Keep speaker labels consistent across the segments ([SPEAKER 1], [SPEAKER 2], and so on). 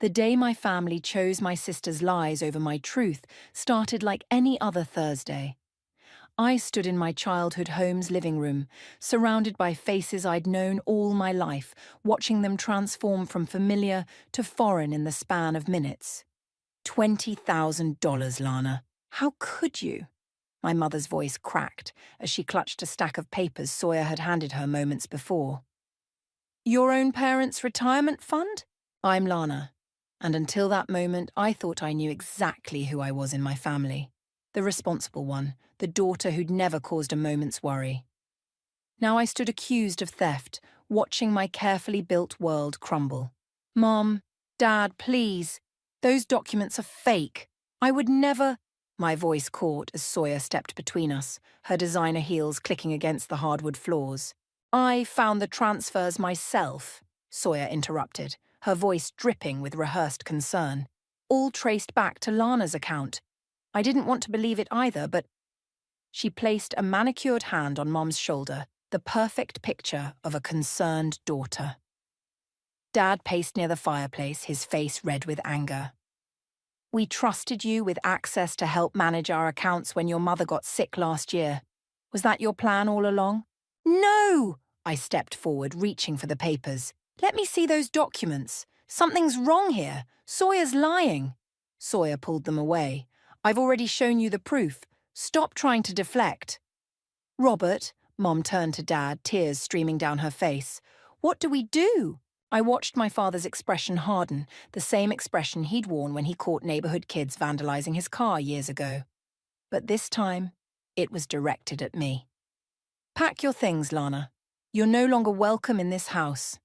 [SPEAKER 1] The day my family chose my sister's lies over my truth started like any other Thursday. I stood in my childhood home's living room, surrounded by faces I'd known all my life, watching them transform from familiar to foreign in the span of minutes. $20,000, Lana. How could you? My mother's voice cracked as she clutched a stack of papers Sawyer had handed her moments before. Your own parents' retirement fund? I'm Lana. And until that moment, I thought I knew exactly who I was in my family. The responsible one, the daughter who'd never caused a moment's worry. Now I stood accused of theft, watching my carefully built world crumble. Mom, Dad, please. Those documents are fake. I would never... My voice caught as Sawyer stepped between us, her designer heels clicking against the hardwood floors. I found the transfers myself, Sawyer interrupted, her voice dripping with rehearsed concern. All traced back to Lana's account. I didn't want to believe it either, but... She placed a manicured hand on Mom's shoulder, the perfect picture of a concerned daughter. Dad paced near the fireplace, his face red with anger. We trusted you with access to help manage our accounts when your mother got sick last year. Was that your plan all along? No! I stepped forward, reaching for the papers. Let me see those documents. Something's wrong here. Sawyer's lying. Sawyer pulled them away. I've already shown you the proof. Stop trying to deflect. Robert, Mom turned to Dad, tears streaming down her face. What do we do? I watched my father's expression harden, the same expression he'd worn when he caught neighborhood kids vandalizing his car years ago. But this time, it was directed at me. Pack your things, Lana. You're no longer welcome in this house.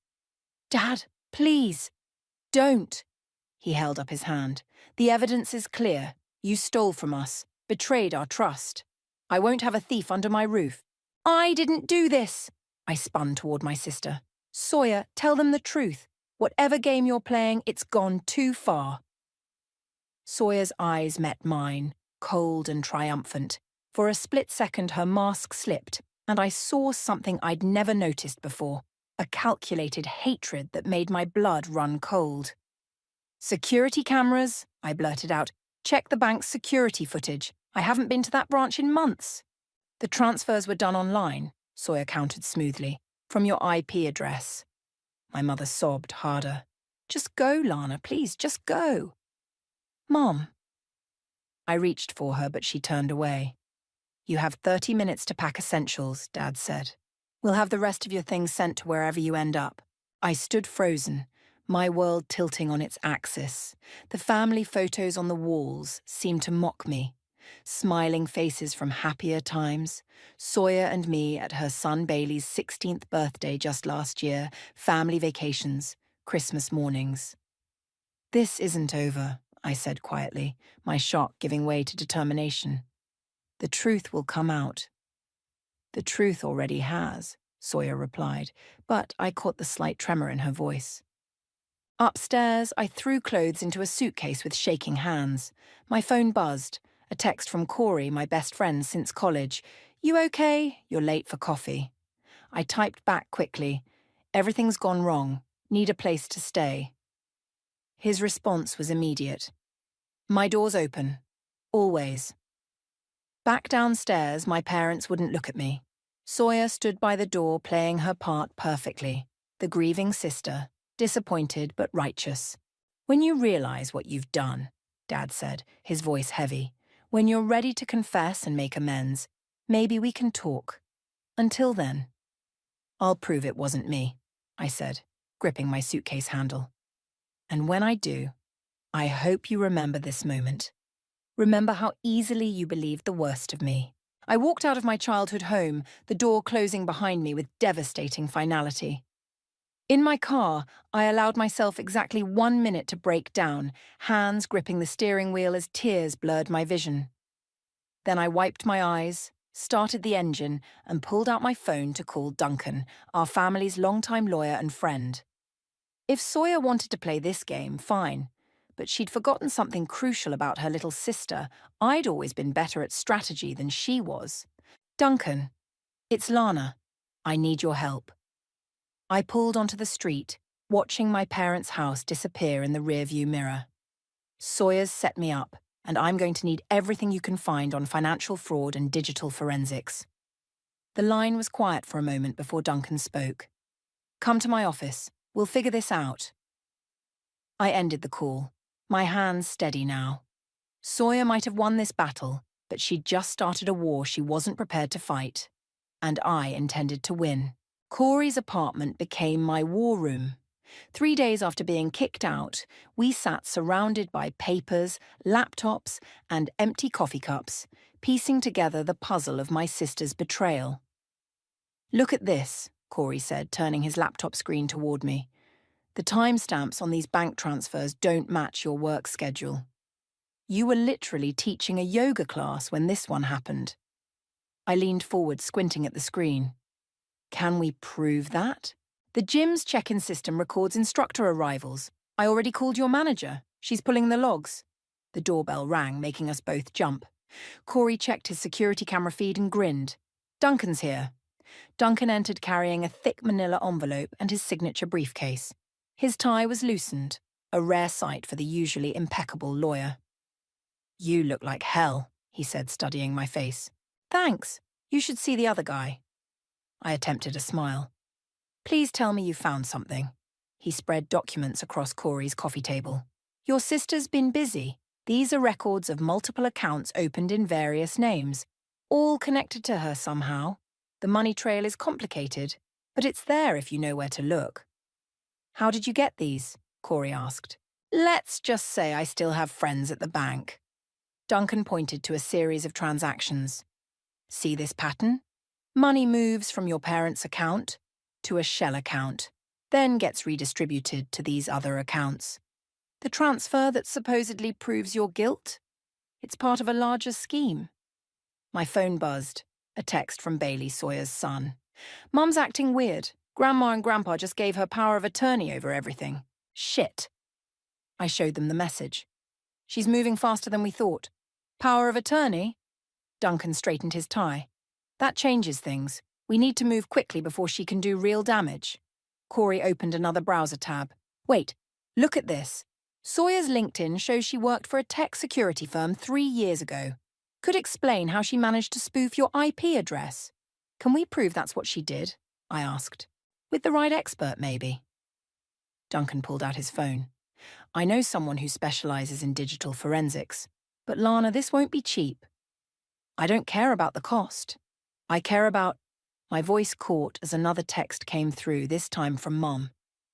[SPEAKER 1] Dad, please, don't. He held up his hand. The evidence is clear. You stole from us, betrayed our trust. I won't have a thief under my roof. I didn't do this. I spun toward my sister. Sawyer, tell them the truth. Whatever game you're playing, it's gone too far. Sawyer's eyes met mine, cold and triumphant. For a split second, her mask slipped, and I saw something I'd never noticed before, a calculated hatred that made my blood run cold. Security cameras, I blurted out. Check the bank's security footage. I haven't been to that branch in months. The transfers were done online, Sawyer countered smoothly. From your IP address. My mother sobbed harder. Just go, Lana, please, just go. Mom. I reached for her, but she turned away. You have 30 minutes to pack essentials, Dad said. We'll have the rest of your things sent to wherever you end up. I stood frozen, my world tilting on its axis. The family photos on the walls seemed to mock me. Smiling faces from happier times, Sawyer and me at her son Bailey's 16th birthday just last year, family vacations, Christmas mornings. This isn't over, I said quietly, my shock giving way to determination. The truth will come out. The truth already has, Sawyer replied, but I caught the slight tremor in her voice. Upstairs, I threw clothes into a suitcase with shaking hands. My phone buzzed. A text from Corey, my best friend since college. You okay? You're late for coffee. I typed back quickly. Everything's gone wrong. Need a place to stay. His response was immediate. My door's open. Always. Back downstairs, my parents wouldn't look at me. Sawyer stood by the door playing her part perfectly. The grieving sister, disappointed but righteous. When you realize what you've done, Dad said, his voice heavy. When you're ready to confess and make amends, maybe we can talk. Until then, I'll prove it wasn't me, I said, gripping my suitcase handle. And when I do, I hope you remember this moment. Remember how easily you believed the worst of me. I walked out of my childhood home, the door closing behind me with devastating finality. In my car, I allowed myself exactly 1 minute to break down, hands gripping the steering wheel as tears blurred my vision. Then I wiped my eyes, started the engine, and pulled out my phone to call Duncan, our family's longtime lawyer and friend. If Sawyer wanted to play this game, fine, but she'd forgotten something crucial about her little sister. I'd always been better at strategy than she was. Duncan, it's Lana. I need your help. I pulled onto the street, watching my parents' house disappear in the rearview mirror. Sawyer's set me up, and I'm going to need everything you can find on financial fraud and digital forensics. The line was quiet for a moment before Duncan spoke. Come to my office. We'll figure this out. I ended the call, my hands steady now. Sawyer might have won this battle, but she'd just started a war she wasn't prepared to fight. And I intended to win. Corey's apartment became my war room. 3 days after being kicked out, we sat surrounded by papers, laptops, and empty coffee cups, piecing together the puzzle of my sister's betrayal. Look at this, Corey said, turning his laptop screen toward me. The timestamps on these bank transfers don't match your work schedule. You were literally teaching a yoga class when this one happened. I leaned forward, squinting at the screen. Can we prove that? The gym's check-in system records instructor arrivals. I already called your manager. She's pulling the logs. The doorbell rang, making us both jump. Corey checked his security camera feed and grinned. Duncan's here. Duncan entered carrying a thick manila envelope and his signature briefcase. His tie was loosened, a rare sight for the usually impeccable lawyer. You look like hell, he said, studying my face. Thanks. You should see the other guy. I attempted a smile. Please tell me you found something. He spread documents across Corey's coffee table. Your sister's been busy. These are records of multiple accounts opened in various names, all connected to her somehow. The money trail is complicated, but it's there if you know where to look. How did you get these? Corey asked. Let's just say I still have friends at the bank. Duncan pointed to a series of transactions. See this pattern? Money moves from your parents' account to a shell account, then gets redistributed to these other accounts. The transfer that supposedly proves your guilt? It's part of a larger scheme. My phone buzzed, a text from Bailey, Sawyer's son. Mum's acting weird. Grandma and Grandpa just gave her power of attorney over everything. Shit. I showed them the message. She's moving faster than we thought. Power of attorney? Duncan straightened his tie. That changes things. We need to move quickly before she can do real damage. Corey opened another browser tab. Wait, look at this. Sawyer's LinkedIn shows she worked for a tech security firm 3 years ago. Could explain how she managed to spoof your IP address. Can we prove that's what she did? I asked. With the right expert, maybe. Duncan pulled out his phone. I know someone who specializes in digital forensics. But Lana, this won't be cheap. I don't care about the cost. I care about... My voice caught as another text came through, this time from Mom.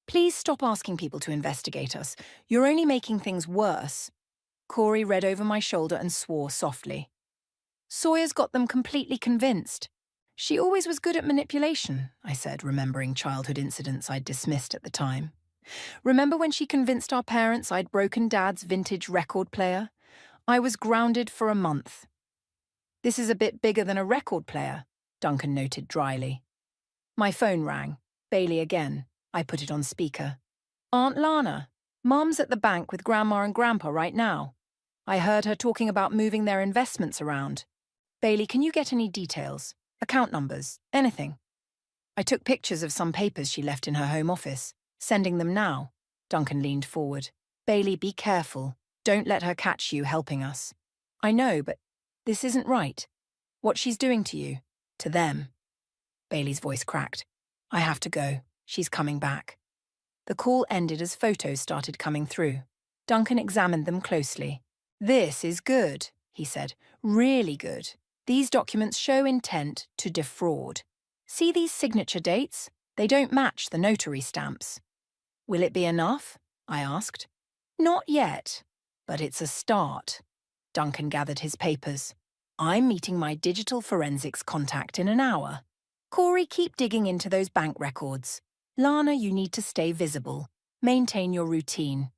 [SPEAKER 1] Please stop asking people to investigate us. You're only making things worse. Corey read over my shoulder and swore softly. Sawyer's got them completely convinced. She always was good at manipulation, I said, remembering childhood incidents I'd dismissed at the time. Remember when she convinced our parents I'd broken Dad's vintage record player? I was grounded for a month. This is a bit bigger than a record player, Duncan noted dryly. My phone rang. Bailey again. I put it on speaker. Aunt Lana, Mum's at the bank with Grandma and Grandpa right now. I heard her talking about moving their investments around. Bailey, can you get any details? Account numbers? Anything? I took pictures of some papers she left in her home office. Sending them now. Duncan leaned forward. Bailey, be careful. Don't let her catch you helping us. I know, but this isn't right. What she's doing to you. To them. Bailey's voice cracked. I have to go. She's coming back. The call ended as photos started coming through. Duncan examined them closely. This is good, he said. Really good. These documents show intent to defraud. See these signature dates? They don't match the notary stamps. Will it be enough? I asked. Not yet, but it's a start. Duncan gathered his papers. I'm meeting my digital forensics contact in an hour. Corey, keep digging into those bank records. Lana, you need to stay visible. Maintain your routine.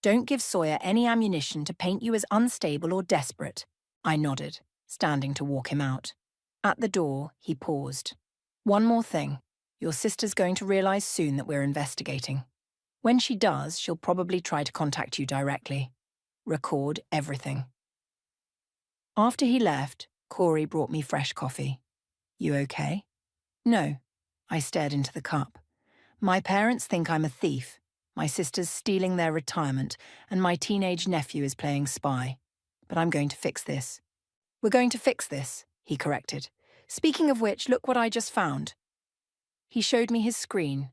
[SPEAKER 1] Don't give Sawyer any ammunition to paint you as unstable or desperate. I nodded, standing to walk him out. At the door, he paused. One more thing. Your sister's going to realize soon that we're investigating. When she does, she'll probably try to contact you directly. Record everything. After he left, Corey brought me fresh coffee. You okay? No. I stared into the cup. My parents think I'm a thief, My sister's stealing their retirement, and my teenage nephew is playing spy. But I'm going to fix this. We're going to fix this, he corrected. Speaking of which, look what I just found. He showed me his screen,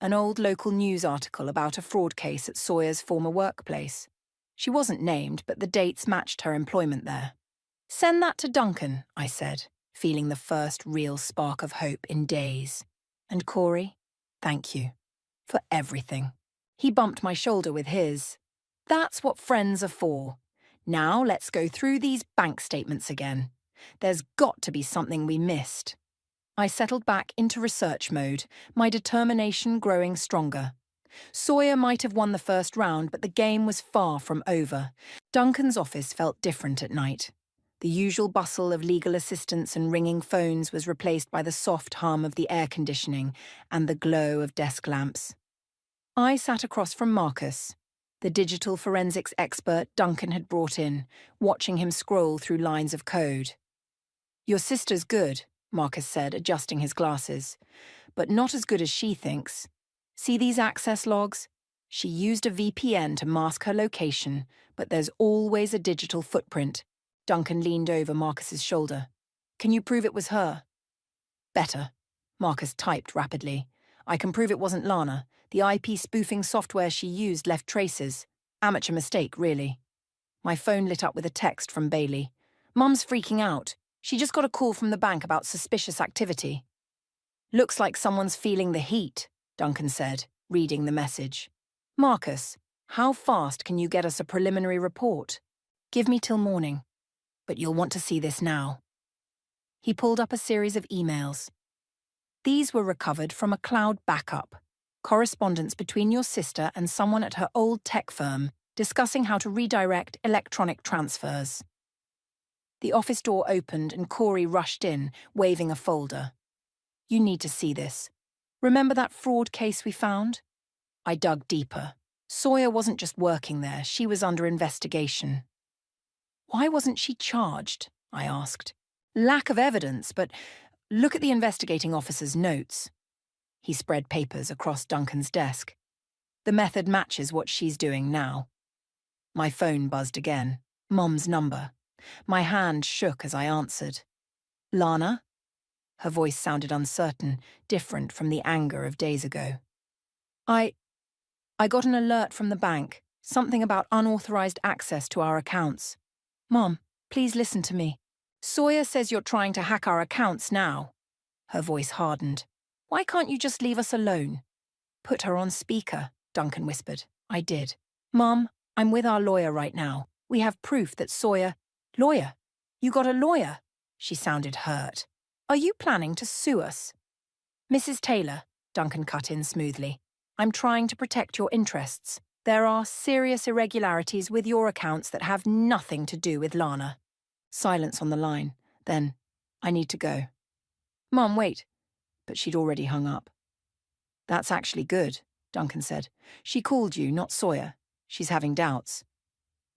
[SPEAKER 1] an old local news article about a fraud case at Sawyer's former workplace. She wasn't named, but the dates matched her employment there. Send that to Duncan, I said, feeling the first real spark of hope in days. And Corey, thank you for everything. He bumped my shoulder with his. That's what friends are for. Now let's go through these bank statements again. There's got to be something we missed. I settled back into research mode, my determination growing stronger. Sawyer might have won the first round, but the game was far from over. Duncan's office felt different at night. The usual bustle of legal assistants and ringing phones was replaced by the soft hum of the air conditioning and the glow of desk lamps. I sat across from Marcus, the digital forensics expert Duncan had brought in, watching him scroll through lines of code. Your sister's good, Marcus said, adjusting his glasses, but not as good as she thinks. See these access logs? She used a VPN to mask her location, but there's always a digital footprint. Duncan leaned over Marcus's shoulder. Can you prove it was her? Better. Marcus typed rapidly. I can prove it wasn't Lana. The IP spoofing software she used left traces. Amateur mistake, really. My phone lit up with a text from Bailey. Mum's freaking out. She just got a call from the bank about suspicious activity. Looks like someone's feeling the heat, Duncan said, reading the message. Marcus, how fast can you get us a preliminary report? Give me till morning. But you'll want to see this now. He pulled up a series of emails. These were recovered from a cloud backup. Correspondence between your sister and someone at her old tech firm discussing how to redirect electronic transfers. The office door opened and Corey rushed in, waving a folder. You need to see this. Remember that fraud case we found? I dug deeper. Sawyer wasn't just working there, she was under investigation. Why wasn't she charged? I asked. Lack of evidence, but look at the investigating officer's notes. He spread papers across Duncan's desk. The method matches what she's doing now. My phone buzzed again. Mom's number. My hand shook as I answered. Lana? Her voice sounded uncertain, different from the anger of days ago. I got an alert from the bank, something about unauthorized access to our accounts. Mom, please listen to me. Sawyer says you're trying to hack our accounts now. Her voice hardened. Why can't you just leave us alone? Put her on speaker, Duncan whispered. I did. Mom, I'm with our lawyer right now. We have proof that Sawyer... Lawyer? You got a lawyer? She sounded hurt. Are you planning to sue us? Mrs. Taylor, Duncan cut in smoothly. I'm trying to protect your interests. There are serious irregularities with your accounts that have nothing to do with Lana. Silence on the line. Then, I need to go. Mom, wait. But she'd already hung up. That's actually good, Duncan said. She called you, not Sawyer. She's having doubts.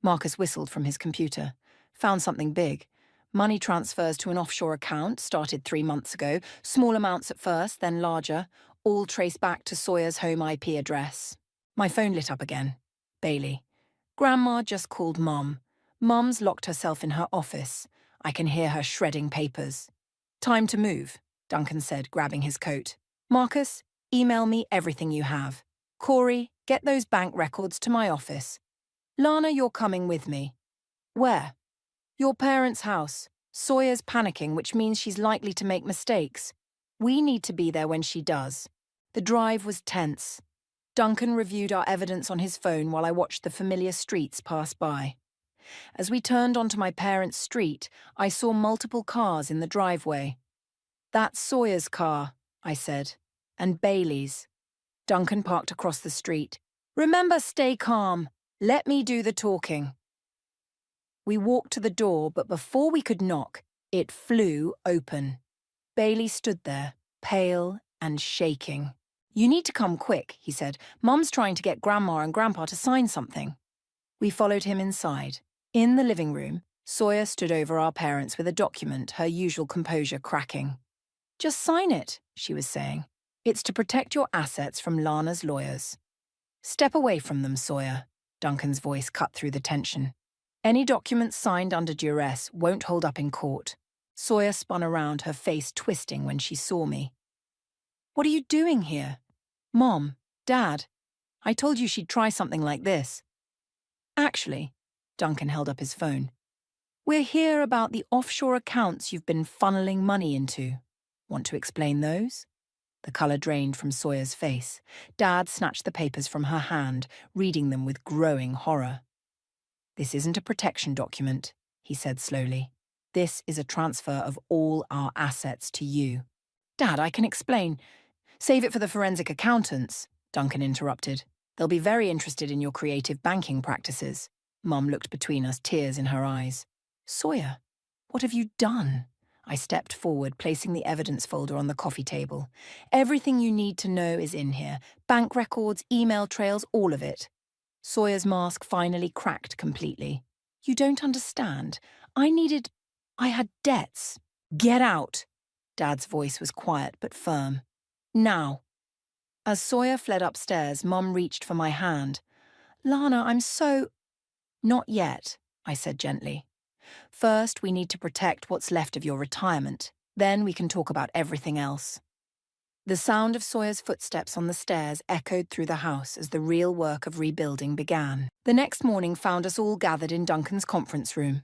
[SPEAKER 1] Marcus whistled from his computer. Found something big. Money transfers to an offshore account started 3 months ago, small amounts at first, then larger, all traced back to Sawyer's home IP address. My phone lit up again. Bailey. Grandma just called Mom. Mum's locked herself in her office. I can hear her shredding papers. Time to move, Duncan said, grabbing his coat. Marcus, email me everything you have. Corey, get those bank records to my office. Lana, you're coming with me. Where? Your parents' house. Sawyer's panicking, which means she's likely to make mistakes. We need to be there when she does. The drive was tense. Duncan reviewed our evidence on his phone while I watched the familiar streets pass by. As we turned onto my parents' street, I saw multiple cars in the driveway. That's Sawyer's car, I said, and Bailey's. Duncan parked across the street. Remember, stay calm. Let me do the talking. We walked to the door, but before we could knock, it flew open. Bailey stood there, pale and shaking. You need to come quick, he said. Mum's trying to get Grandma and Grandpa to sign something. We followed him inside. In the living room, Sawyer stood over our parents with a document, her usual composure cracking. Just sign it, she was saying. It's to protect your assets from Lana's lawyers. Step away from them, Sawyer. Duncan's voice cut through the tension. Any documents signed under duress won't hold up in court. Sawyer spun around, her face twisting when she saw me. What are you doing here? Mom, Dad, I told you she'd try something like this. Actually, Duncan held up his phone. We're here about the offshore accounts you've been funneling money into. Want to explain those? The colour drained from Sawyer's face. Dad snatched the papers from her hand, reading them with growing horror. This isn't a protection document, he said slowly. This is a transfer of all our assets to you. Dad, I can explain. Save it for the forensic accountants, Duncan interrupted. They'll be very interested in your creative banking practices. Mum looked between us, tears in her eyes. Sawyer, what have you done? I stepped forward, placing the evidence folder on the coffee table. Everything you need to know is in here. Bank records, email trails, all of it. Sawyer's mask finally cracked completely. You don't understand. I had debts. Get out! Dad's voice was quiet but firm. Now. As Sawyer fled upstairs, Mum reached for my hand. Lana, I'm so... Not yet, I said gently. First, we need to protect what's left of your retirement. Then we can talk about everything else. The sound of Sawyer's footsteps on the stairs echoed through the house as the real work of rebuilding began. The next morning found us all gathered in Duncan's conference room.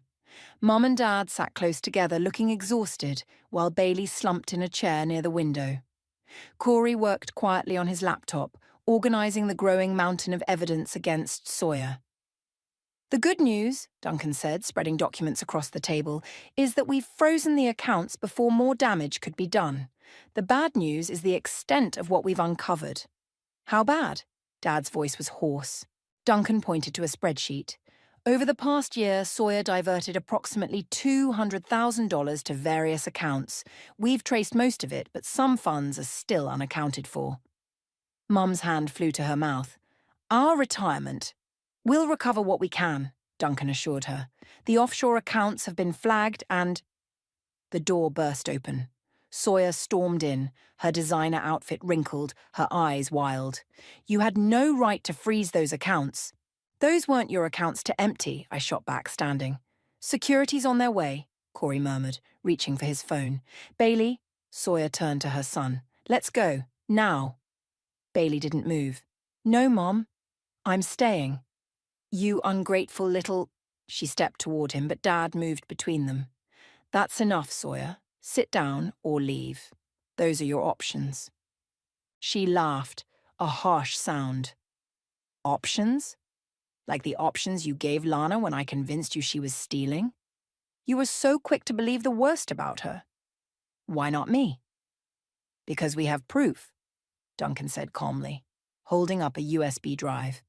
[SPEAKER 1] Mum and Dad sat close together, looking exhausted, while Bailey slumped in a chair near the window. Corey worked quietly on his laptop, organising the growing mountain of evidence against Sawyer. The good news, Duncan said, spreading documents across the table, is that we've frozen the accounts before more damage could be done. The bad news is the extent of what we've uncovered. How bad? Dad's voice was hoarse. Duncan pointed to a spreadsheet. Over the past year, Sawyer diverted approximately $200,000 to various accounts. We've traced most of it, but some funds are still unaccounted for. Mum's hand flew to her mouth. Our retirement. We'll recover what we can, Duncan assured her. The offshore accounts have been flagged and... The door burst open. Sawyer stormed in, her designer outfit wrinkled, her eyes wild. You had no right to freeze those accounts. Those weren't your accounts to empty, I shot back, standing. Security's on their way, Corey murmured, reaching for his phone. Bailey, Sawyer turned to her son. Let's go, now. Bailey didn't move. No, Mom. I'm staying. You ungrateful little... She stepped toward him, but Dad moved between them. That's enough, Sawyer. Sit down or leave. Those are your options. She laughed, a harsh sound. Options? Like the options you gave Lana when I convinced you she was stealing? You were so quick to believe the worst about her. Why not me? Because we have proof, Duncan said calmly, holding up a USB drive.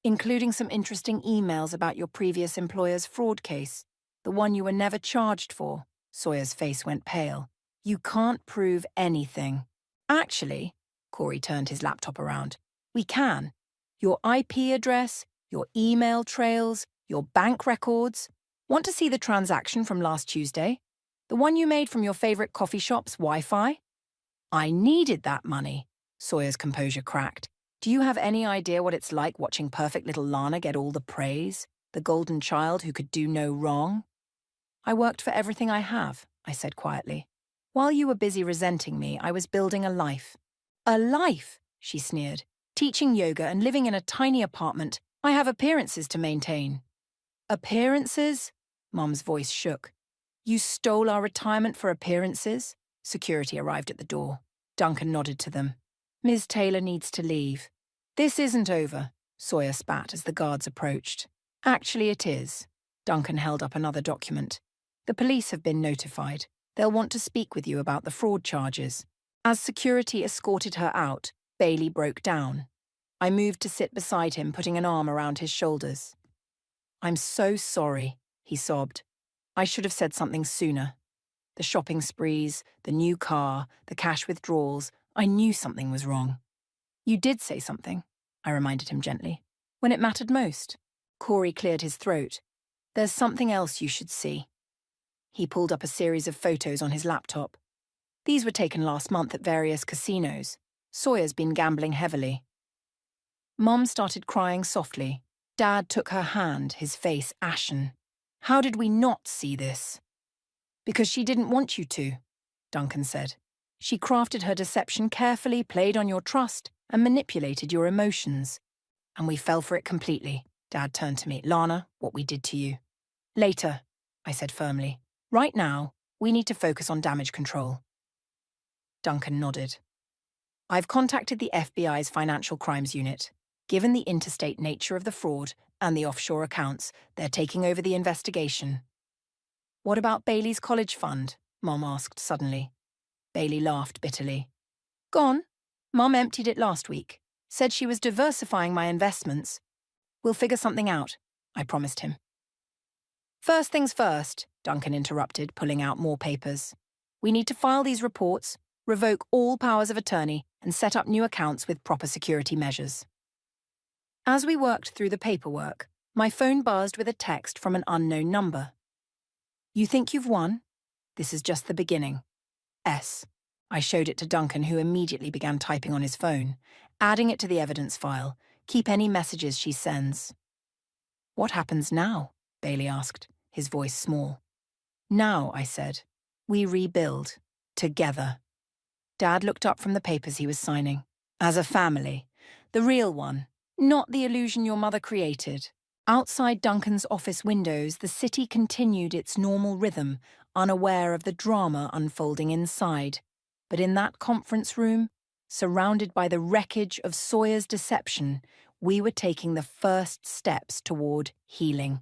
[SPEAKER 1] Including some interesting emails about your previous employer's fraud case, the one you were never charged for. Sawyer's face went pale. You can't prove anything. Actually, Corey turned his laptop around, we can. Your IP address, your email trails, your bank records. Want to see the transaction from last Tuesday? The one you made from your favorite coffee shop's Wi-Fi? I needed that money. Sawyer's composure cracked. Do you have any idea what it's like watching perfect little Lana get all the praise? The golden child who could do no wrong? I worked for everything I have, I said quietly. While you were busy resenting me, I was building a life. A life, she sneered. Teaching yoga and living in a tiny apartment. I have appearances to maintain. Appearances? Mum's voice shook. You stole our retirement for appearances? Security arrived at the door. Duncan nodded to them. Ms. Taylor needs to leave. This isn't over, Sawyer spat as the guards approached. Actually, it is. Duncan held up another document. The police have been notified. They'll want to speak with you about the fraud charges. As security escorted her out, Bailey broke down. I moved to sit beside him, putting an arm around his shoulders. I'm so sorry, he sobbed. I should have said something sooner. The shopping sprees, the new car, the cash withdrawals, I knew something was wrong. You did say something, I reminded him gently. When it mattered most. Corey cleared his throat. There's something else you should see. He pulled up a series of photos on his laptop. These were taken last month at various casinos. Sawyer's been gambling heavily. Mom started crying softly. Dad took her hand, his face ashen. How did we not see this? Because she didn't want you to, Duncan said. She crafted her deception carefully, played on your trust, and manipulated your emotions. And we fell for it completely. Dad turned to me. Lana, what we did to you. Later, I said firmly. Right now, we need to focus on damage control. Duncan nodded. I've contacted the FBI's Financial Crimes Unit. Given the interstate nature of the fraud and the offshore accounts, they're taking over the investigation. What about Bailey's college fund? Mom asked suddenly. Bailey laughed bitterly. Gone. Mom emptied it last week. Said she was diversifying my investments. We'll figure something out, I promised him. First things first, Duncan interrupted, pulling out more papers. We need to file these reports, revoke all powers of attorney, and set up new accounts with proper security measures. As we worked through the paperwork, my phone buzzed with a text from an unknown number. You think you've won? This is just the beginning. S. I showed it to Duncan, who immediately began typing on his phone, adding it to the evidence file. Keep any messages she sends. What happens now? Bailey asked, his voice small. Now, I said, we rebuild. Together. Dad looked up from the papers he was signing. As a family. The real one. Not the illusion your mother created. Outside Duncan's office windows, the city continued its normal rhythm, unaware of the drama unfolding inside. But in that conference room, surrounded by the wreckage of Sawyer's deception, we were taking the first steps toward healing.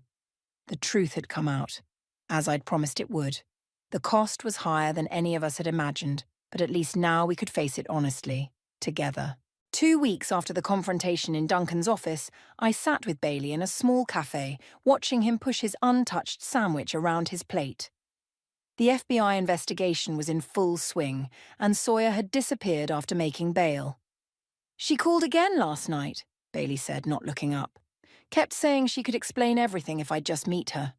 [SPEAKER 1] The truth had come out, as I'd promised it would. The cost was higher than any of us had imagined, but at least now we could face it honestly, together. 2 weeks after the confrontation in Duncan's office, I sat with Bailey in a small cafe, watching him push his untouched sandwich around his plate. The FBI investigation was in full swing, and Sawyer had disappeared after making bail. She called again last night, Bailey said, not looking up. Kept saying she could explain everything if I'd just meet her.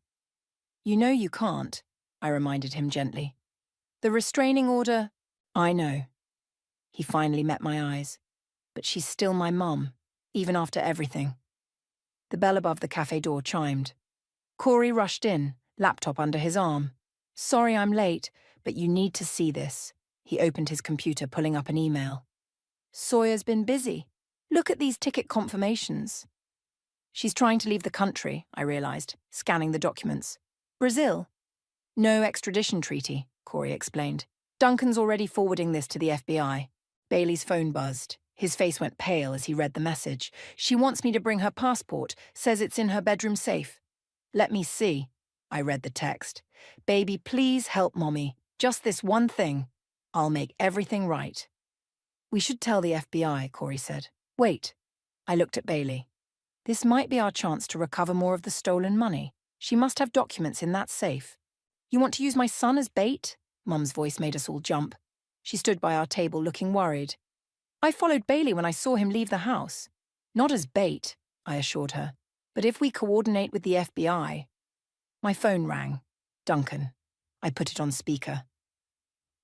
[SPEAKER 1] You know you can't, I reminded him gently. The restraining order, I know. He finally met my eyes. But she's still my mum, even after everything. The bell above the cafe door chimed. Corey rushed in, laptop under his arm. Sorry I'm late, but you need to see this. He opened his computer, pulling up an email. Sawyer's been busy. Look at these ticket confirmations. She's trying to leave the country, I realized, scanning the documents. Brazil? No extradition treaty, Corey explained. Duncan's already forwarding this to the FBI. Bailey's phone buzzed. His face went pale as he read the message. She wants me to bring her passport, says it's in her bedroom safe. Let me see. I read the text. Baby, please help Mommy. Just this one thing. I'll make everything right. We should tell the FBI, Corey said. Wait. I looked at Bailey. This might be our chance to recover more of the stolen money. She must have documents in that safe. You want to use my son as bait? Mum's voice made us all jump. She stood by our table looking worried. I followed Bailey when I saw him leave the house. Not as bait, I assured her, but if we coordinate with the FBI. My phone rang. Duncan. I put it on speaker.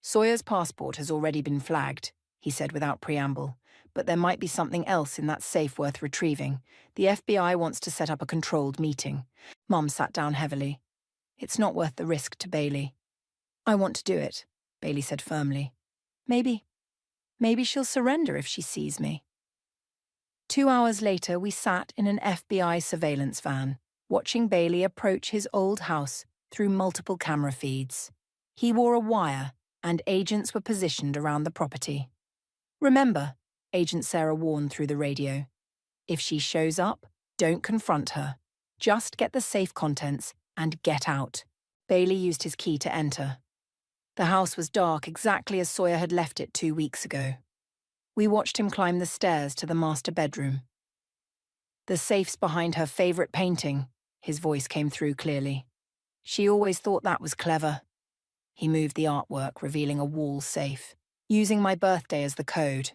[SPEAKER 1] Sawyer's passport has already been flagged, he said without preamble, but there might be something else in that safe worth retrieving. The FBI wants to set up a controlled meeting. Mum sat down heavily. It's not worth the risk to Bailey. I want to do it, Bailey said firmly. Maybe she'll surrender if she sees me. 2 hours later, we sat in an FBI surveillance van, watching Bailey approach his old house through multiple camera feeds. He wore a wire, and agents were positioned around the property. Remember, Agent Sarah warned through the radio, if she shows up, don't confront her. Just get the safe contents and get out. Bailey used his key to enter. The house was dark, exactly as Sawyer had left it 2 weeks ago. We watched him climb the stairs to the master bedroom. The safe's behind her favourite painting, his voice came through clearly. She always thought that was clever. He moved the artwork, revealing a wall safe, using my birthday as the code.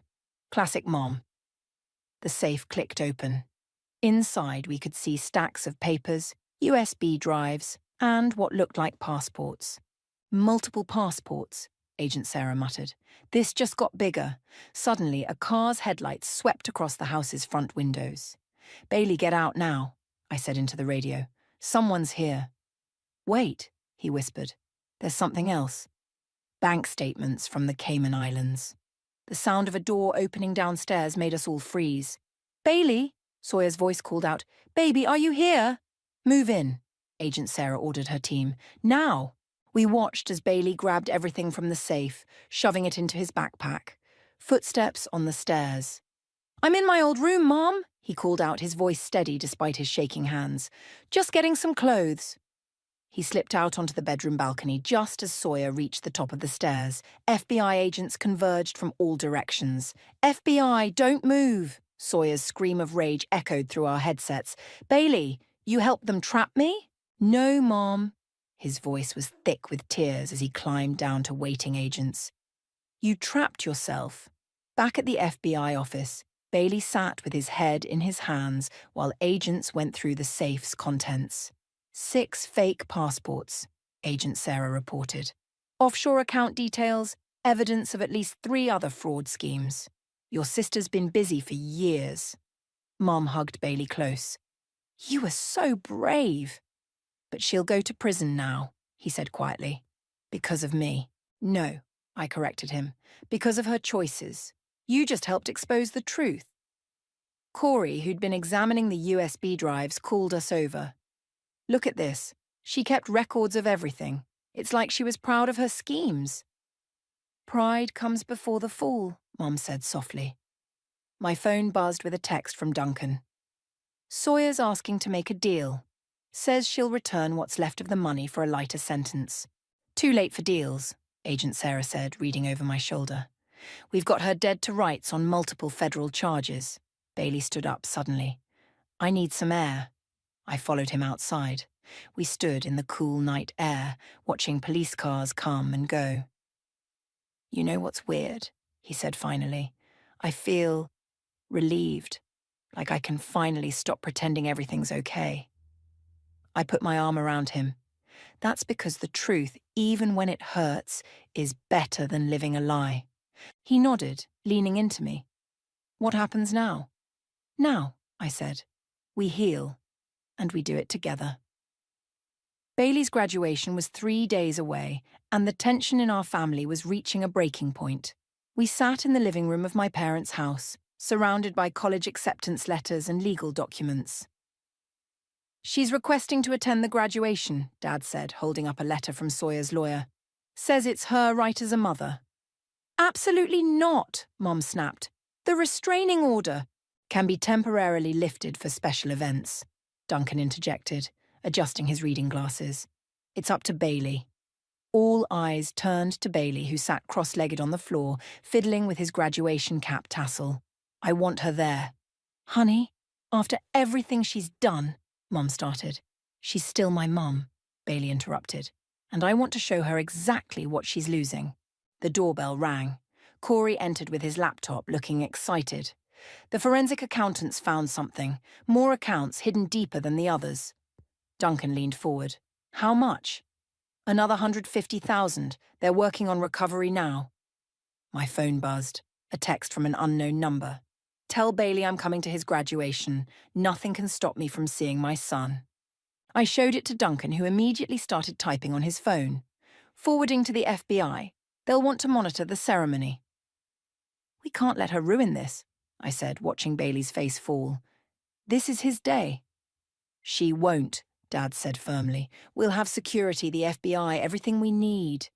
[SPEAKER 1] Classic Mom. The safe clicked open. Inside, we could see stacks of papers, USB drives, and what looked like passports. Multiple passports, Agent Sarah muttered. This just got bigger. Suddenly, a car's headlights swept across the house's front windows. Bailey, get out now, I said into the radio. Someone's here. Wait, he whispered. There's something else. Bank statements from the Cayman Islands. The sound of a door opening downstairs made us all freeze. Bailey, Sawyer's voice called out. Baby, are you here? Move in, Agent Sarah ordered her team. Now! We watched as Bailey grabbed everything from the safe, shoving it into his backpack. Footsteps on the stairs. I'm in my old room, Mom, he called out, his voice steady despite his shaking hands. Just getting some clothes. He slipped out onto the bedroom balcony just as Sawyer reached the top of the stairs. FBI agents converged from all directions. FBI, don't move! Sawyer's scream of rage echoed through our headsets. Bailey, you helped them trap me? No, Mom. His voice was thick with tears as he climbed down to waiting agents. You trapped yourself. Back at the FBI office, Bailey sat with his head in his hands while agents went through the safe's contents. 6 fake passports, Agent Sarah reported. Offshore account details, evidence of at least 3 other fraud schemes. Your sister's been busy for years. Mom hugged Bailey close. You were so brave. But she'll go to prison now, he said quietly. Because of me. No, I corrected him. Because of her choices. You just helped expose the truth. Corey, who'd been examining the USB drives, called us over. Look at this. She kept records of everything. It's like she was proud of her schemes. Pride comes before the fall, Mom said softly. My phone buzzed with a text from Duncan. Sawyer's asking to make a deal. Says she'll return what's left of the money for a lighter sentence. Too late for deals, Agent Sarah said, reading over my shoulder. We've got her dead to rights on multiple federal charges. Bailey stood up suddenly. I need some air. I followed him outside. We stood in the cool night air, watching police cars come and go. You know what's weird? He said finally. I feel relieved, like I can finally stop pretending everything's okay. I put my arm around him. That's because the truth, even when it hurts, is better than living a lie. He nodded, leaning into me. What happens now? Now, I said. We heal, and we do it together. Bailey's graduation was 3 days away, and the tension in our family was reaching a breaking point. We sat in the living room of my parents' house, surrounded by college acceptance letters and legal documents. She's requesting to attend the graduation, Dad said, holding up a letter from Sawyer's lawyer. Says it's her right as a mother. Absolutely not, Mom snapped. The restraining order can be temporarily lifted for special events, Duncan interjected, adjusting his reading glasses. It's up to Bailey. All eyes turned to Bailey, who sat cross-legged on the floor, fiddling with his graduation cap tassel. I want her there. Honey, after everything she's done, Mom started. She's still my mum, Bailey interrupted, and I want to show her exactly what she's losing. The doorbell rang. Corey entered with his laptop, looking excited. The forensic accountants found something, more accounts hidden deeper than the others. Duncan leaned forward. How much? Another 150,000. They're working on recovery now. My phone buzzed. A text from an unknown number. Tell Bailey I'm coming to his graduation. Nothing can stop me from seeing my son. I showed it to Duncan, who immediately started typing on his phone. Forwarding to the FBI. They'll want to monitor the ceremony. We can't let her ruin this, I said, watching Bailey's face fall. This is his day. She won't, Dad said firmly. We'll have security, the FBI, everything we need.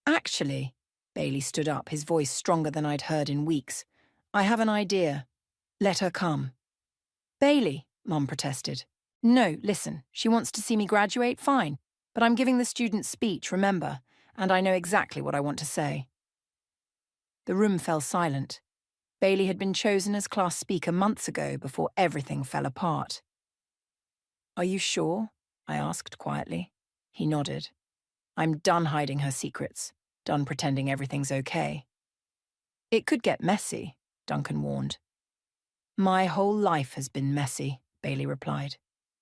[SPEAKER 1] Actually, Bailey stood up, his voice stronger than I'd heard in weeks. I have an idea. Let her come. Bailey, Mum protested. No, listen, she wants to see me graduate, fine. But I'm giving the student's speech, remember, and I know exactly what I want to say. The room fell silent. Bailey had been chosen as class speaker months ago before everything fell apart. Are you sure? I asked quietly. He nodded. I'm done hiding her secrets, done pretending everything's okay. It could get messy, Duncan warned. My whole life has been messy, Bailey replied.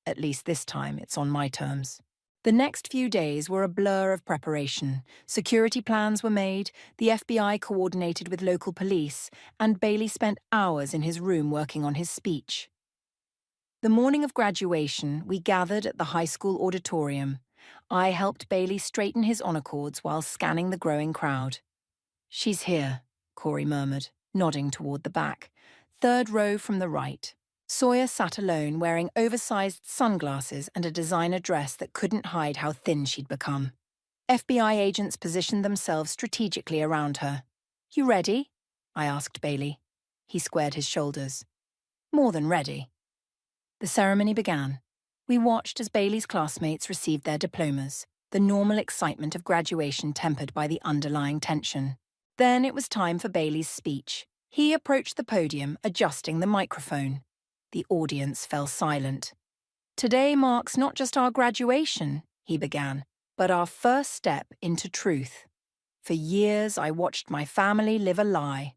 [SPEAKER 1] At least this time it's on my terms. The next few days were a blur of preparation. Security plans were made, the FBI coordinated with local police, and Bailey spent hours in his room working on his speech. The morning of graduation, we gathered at the high school auditorium. I helped Bailey straighten his honor cords while scanning the growing crowd. "She's here," Corey murmured, nodding toward the back. "Third row from the right." Sawyer sat alone, wearing oversized sunglasses and a designer dress that couldn't hide how thin she'd become. FBI agents positioned themselves strategically around her. "You ready?" I asked Bailey. He squared his shoulders. "More than ready." The ceremony began. We watched as Bailey's classmates received their diplomas, the normal excitement of graduation tempered by the underlying tension. Then it was time for Bailey's speech. He approached the podium, adjusting the microphone. The audience fell silent. "Today marks not just our graduation," he began, "but our first step into truth. For years, I watched my family live a lie.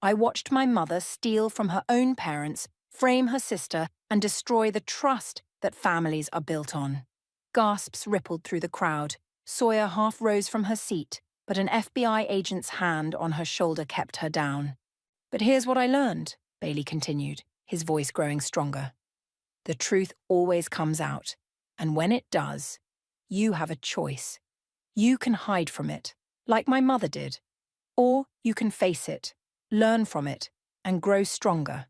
[SPEAKER 1] I watched my mother steal from her own parents, frame her sister, and destroy the trust that families are built on." Gasps rippled through the crowd. Sawyer half rose from her seat, but an FBI agent's hand on her shoulder kept her down. "But here's what I learned," Bailey continued, his voice growing stronger. "The truth always comes out, and when it does, you have a choice. You can hide from it, like my mother did, or you can face it, learn from it, and grow stronger."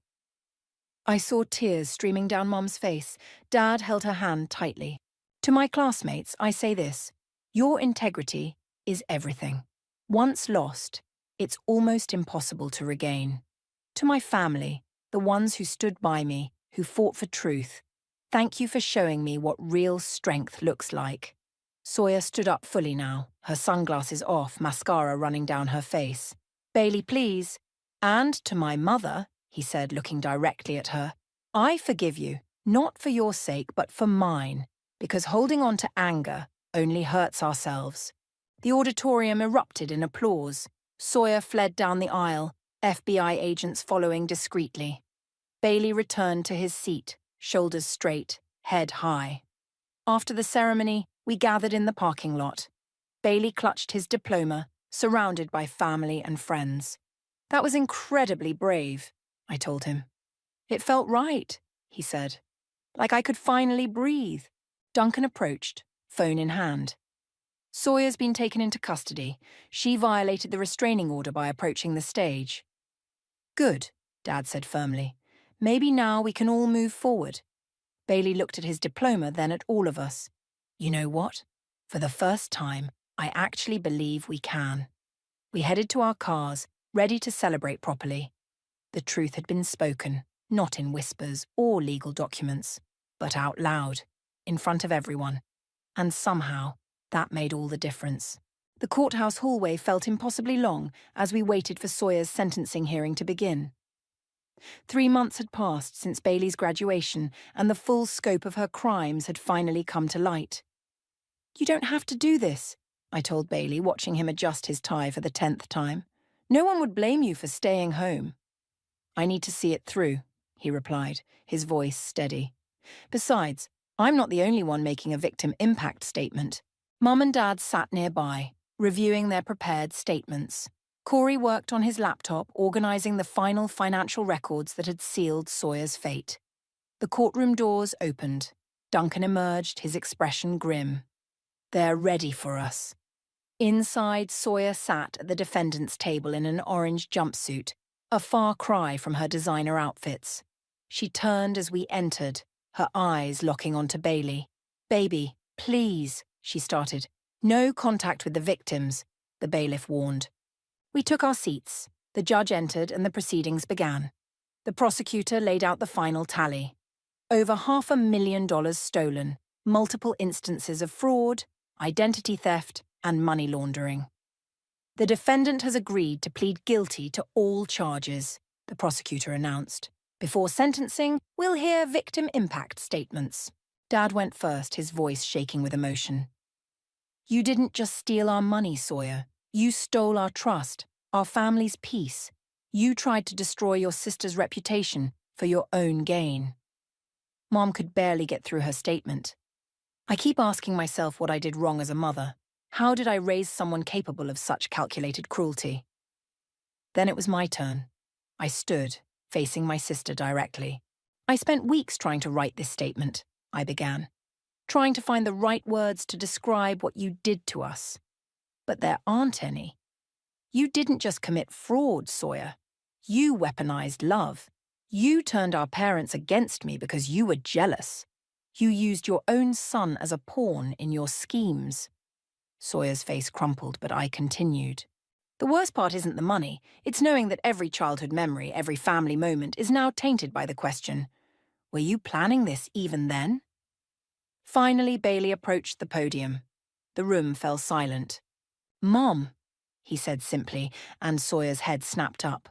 [SPEAKER 1] I saw tears streaming down Mom's face. Dad held her hand tightly. "To my classmates, I say this: your integrity is everything. Once lost, it's almost impossible to regain. To my family, the ones who stood by me, who fought for truth, thank you for showing me what real strength looks like." Sawyer stood up fully now, her sunglasses off, mascara running down her face. "Bailey, please." "And to my mother," he said, looking directly at her, "I forgive you, not for your sake, but for mine, because holding on to anger only hurts ourselves." The auditorium erupted in applause. Sawyer fled down the aisle, FBI agents following discreetly. Bailey returned to his seat, shoulders straight, head high. After the ceremony, we gathered in the parking lot. Bailey clutched his diploma, surrounded by family and friends. "That was incredibly brave," I told him. "It felt right," he said. "Like I could finally breathe." Duncan approached, phone in hand. "Sawyer's been taken into custody. She violated the restraining order by approaching the stage." "Good," Dad said firmly. "Maybe now we can all move forward." Bailey looked at his diploma, then at all of us. "You know what? For the first time, I actually believe we can." We headed to our cars, ready to celebrate properly. The truth had been spoken, not in whispers or legal documents, but out loud, in front of everyone. And somehow, that made all the difference. The courthouse hallway felt impossibly long as we waited for Sawyer's sentencing hearing to begin. 3 months had passed since Bailey's graduation, and the full scope of her crimes had finally come to light. "You don't have to do this," I told Bailey, watching him adjust his tie for the 10th time. "No one would blame you for staying home." "I need to see it through," he replied, his voice steady. "Besides, I'm not the only one making a victim impact statement." Mum and Dad sat nearby, reviewing their prepared statements. Corey worked on his laptop, organizing the final financial records that had sealed Sawyer's fate. The courtroom doors opened. Duncan emerged, his expression grim. "They're ready for us." Inside, Sawyer sat at the defendant's table in an orange jumpsuit, a far cry from her designer outfits. She turned as we entered, her eyes locking onto Bailey. "Baby, please," she started. "No contact with the victims," the bailiff warned. We took our seats. The judge entered and the proceedings began. The prosecutor laid out the final tally. Over $500,000 stolen, multiple instances of fraud, identity theft, and money laundering. "The defendant has agreed to plead guilty to all charges," the prosecutor announced. "Before sentencing, we'll hear victim impact statements." Dad went first, his voice shaking with emotion. "You didn't just steal our money, Sawyer. You stole our trust, our family's peace. You tried to destroy your sister's reputation for your own gain." Mom could barely get through her statement. I keep asking myself what I did wrong as a mother. How did I raise someone capable of such calculated cruelty? Then it was my turn. I stood, facing my sister directly. I spent weeks trying to write this statement, I began, trying to find the right words to describe what you did to us. But there aren't any. You didn't just commit fraud, Sawyer. You weaponized love. You turned our parents against me because you were jealous. You used your own son as a pawn in your schemes. Sawyer's face crumpled, but I continued. The worst part isn't the money. It's knowing that every childhood memory, every family moment is now tainted by the question, were you planning this even then? Finally, Bailey approached the podium. The room fell silent. Mom, he said simply, and Sawyer's head snapped up.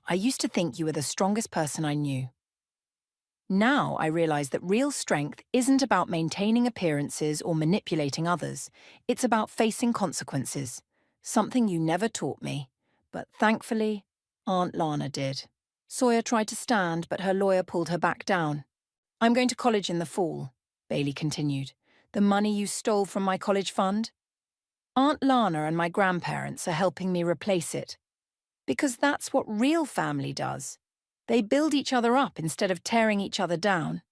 [SPEAKER 1] I used to think you were the strongest person I knew. Now I realize that real strength isn't about maintaining appearances or manipulating others. It's about facing consequences. Something you never taught me. But thankfully, Aunt Lana did. Sawyer tried to stand, but her lawyer pulled her back down. I'm going to college in the fall, Bailey continued. The money you stole from my college fund? Aunt Lana and my grandparents are helping me replace it. Because that's what real family does. They build each other up instead of tearing each other down.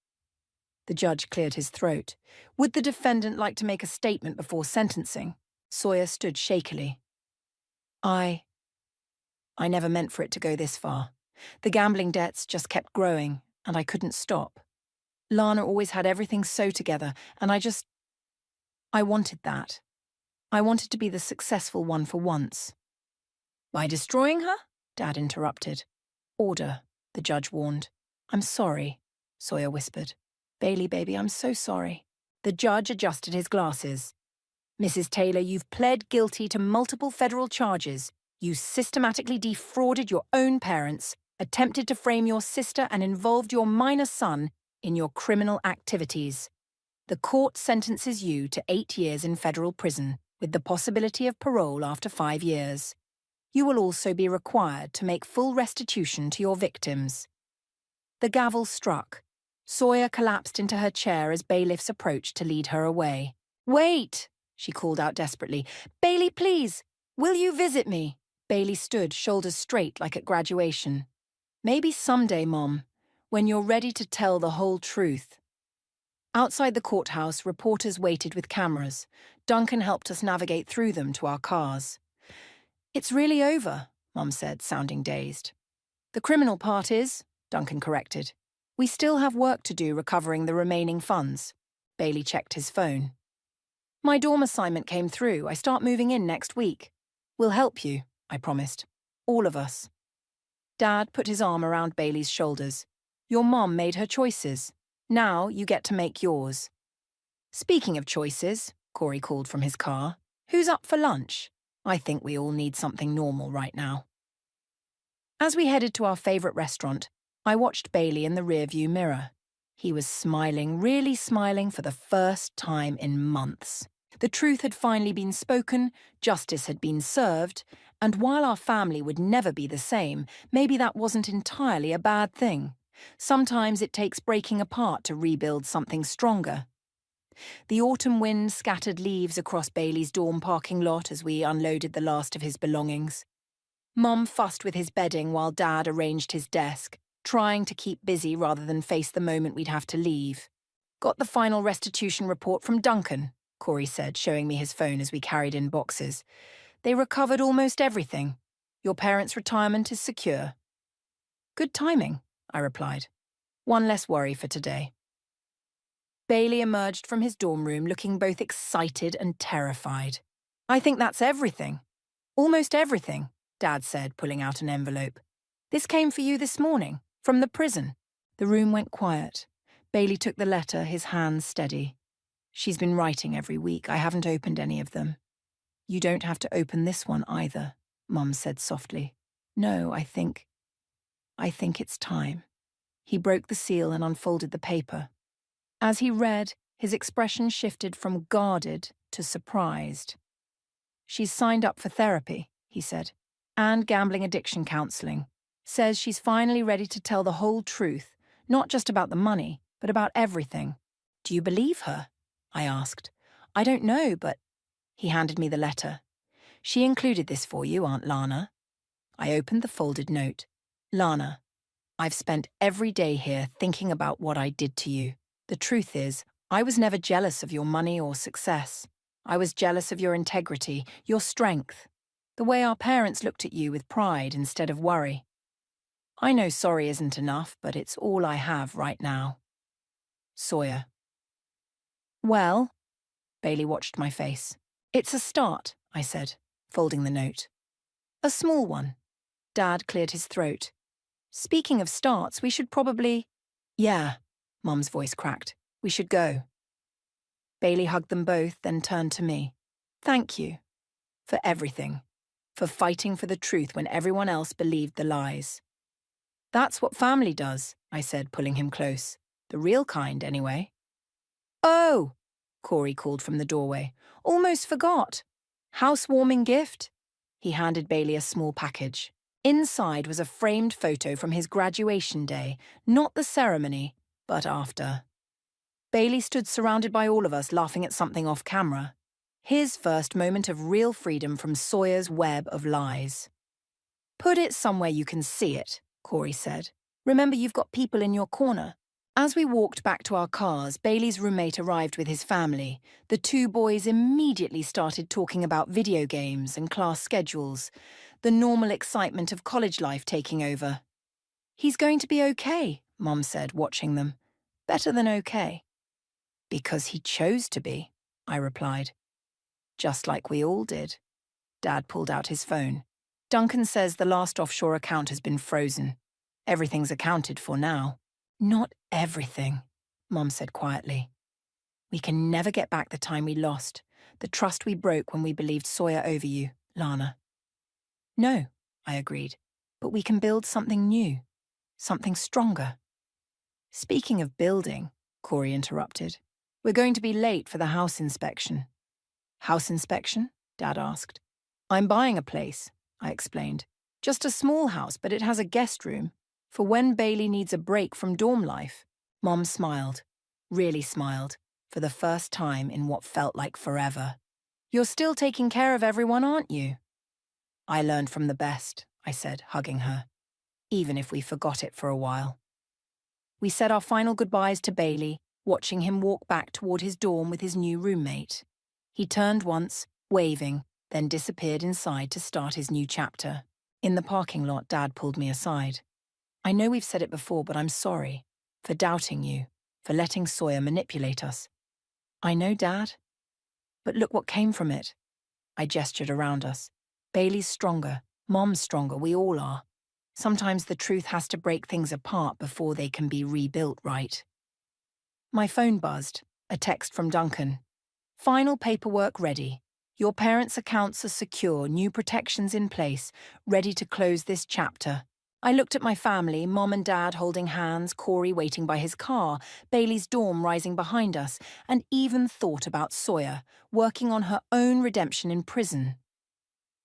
[SPEAKER 1] The judge cleared his throat. Would the defendant like to make a statement before sentencing? Sawyer stood shakily. I never meant for it to go this far. The gambling debts just kept growing, and I couldn't stop. Lana always had everything so together, and I wanted that. I wanted to be the successful one for once. By destroying her? Dad interrupted. Order, the judge warned. I'm sorry, Sawyer whispered. Bailey, baby, I'm so sorry. The judge adjusted his glasses. Mrs. Taylor, you've pled guilty to multiple federal charges. You systematically defrauded your own parents, attempted to frame your sister, and involved your minor son in your criminal activities. The court sentences you to 8 years in federal prison, with the possibility of parole after 5 years. You will also be required to make full restitution to your victims. The gavel struck. Sawyer collapsed into her chair as bailiffs approached to lead her away. Wait, she called out desperately. Bailey, please, will you visit me? Bailey stood, shoulders straight like at graduation. Maybe someday, Mom, when you're ready to tell the whole truth. Outside the courthouse, reporters waited with cameras. Duncan helped us navigate through them to our cars. It's really over, Mum said, sounding dazed. The criminal part is, Duncan corrected. We still have work to do recovering the remaining funds. Bailey checked his phone. My dorm assignment came through. I start moving in next week. We'll help you, I promised. All of us. Dad put his arm around Bailey's shoulders. Your mom made her choices. Now you get to make yours. Speaking of choices, Corey called from his car, who's up for lunch? I think we all need something normal right now. As we headed to our favourite restaurant, I watched Bailey in the rearview mirror. He was smiling, really smiling for the first time in months. The truth had finally been spoken, justice had been served, and while our family would never be the same, maybe that wasn't entirely a bad thing. Sometimes it takes breaking apart to rebuild something stronger. The autumn wind scattered leaves across Bailey's dorm parking lot as we unloaded the last of his belongings. Mum fussed with his bedding while Dad arranged his desk, trying to keep busy rather than face the moment we'd have to leave. Got the final restitution report from Duncan, Corey said, showing me his phone as we carried in boxes. They recovered almost everything. Your parents' retirement is secure. Good timing, I replied. One less worry for today. Bailey emerged from his dorm room looking both excited and terrified. I think that's everything. Almost everything, Dad said, pulling out an envelope. This came for you this morning, from the prison. The room went quiet. Bailey took the letter, his hands steady. She's been writing every week. I haven't opened any of them. You don't have to open this one either, Mum said softly. No, I think it's time. He broke the seal and unfolded the paper. As he read, his expression shifted from guarded to surprised. She's signed up for therapy, he said, and gambling addiction counselling. Says she's finally ready to tell the whole truth, not just about the money, but about everything. Do you believe her? I asked. I don't know, but… He handed me the letter. She included this for you, Aunt Lana. I opened the folded note. Lana, I've spent every day here thinking about what I did to you. The truth is, I was never jealous of your money or success. I was jealous of your integrity, your strength, the way our parents looked at you with pride instead of worry. I know sorry isn't enough, but it's all I have right now. Sawyer. Well, Bailey watched my face. It's a start, I said, folding the note. A small one. Dad cleared his throat. Speaking of starts, we should probably… Yeah, Mum's voice cracked. We should go. Bailey hugged them both, then turned to me. Thank you. For everything. For fighting for the truth when everyone else believed the lies. That's what family does, I said, pulling him close. The real kind, anyway. Oh, Corey called from the doorway. Almost forgot. Housewarming gift? He handed Bailey a small package. Inside was a framed photo from his graduation day, not the ceremony, but after. Bailey stood surrounded by all of us laughing at something off camera. His first moment of real freedom from Sawyer's web of lies. Put it somewhere you can see it, Corey said. Remember, you've got people in your corner. As we walked back to our cars, Bailey's roommate arrived with his family. The two boys immediately started talking about video games and class schedules, the normal excitement of college life taking over. He's going to be okay, Mom said, watching them. Better than okay. Because he chose to be, I replied. Just like we all did. Dad pulled out his phone. Duncan says the last offshore account has been frozen. Everything's accounted for now. Not everything, Mom said quietly. We can never get back the time we lost, the trust we broke when we believed Sawyer over you, Lana. No, I agreed, but we can build something new, something stronger. Speaking of building, Corey interrupted, we're going to be late for the house inspection. House inspection? Dad asked. I'm buying a place, I explained. Just a small house, but it has a guest room. For when Bailey needs a break from dorm life. Mom smiled, really smiled, for the first time in what felt like forever. You're still taking care of everyone, aren't you? I learned from the best, I said, hugging her, even if we forgot it for a while. We said our final goodbyes to Bailey, watching him walk back toward his dorm with his new roommate. He turned once, waving, then disappeared inside to start his new chapter. In the parking lot, Dad pulled me aside. I know we've said it before, but I'm sorry for doubting you, for letting Sawyer manipulate us. I know, Dad. But look what came from it. I gestured around us. Bailey's stronger, Mom's stronger, we all are. Sometimes the truth has to break things apart before they can be rebuilt right. My phone buzzed, a text from Duncan. Final paperwork ready. Your parents' accounts are secure, new protections in place, ready to close this chapter. I looked at my family, Mom and Dad holding hands, Corey waiting by his car, Bailey's dorm rising behind us, and even thought about Sawyer, working on her own redemption in prison.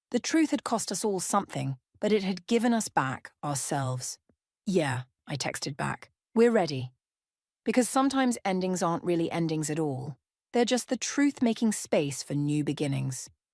[SPEAKER 1] The truth had cost us all something, but it had given us back ourselves. Yeah, I texted back. We're ready. Because sometimes endings aren't really endings at all. They're just the truth making space for new beginnings.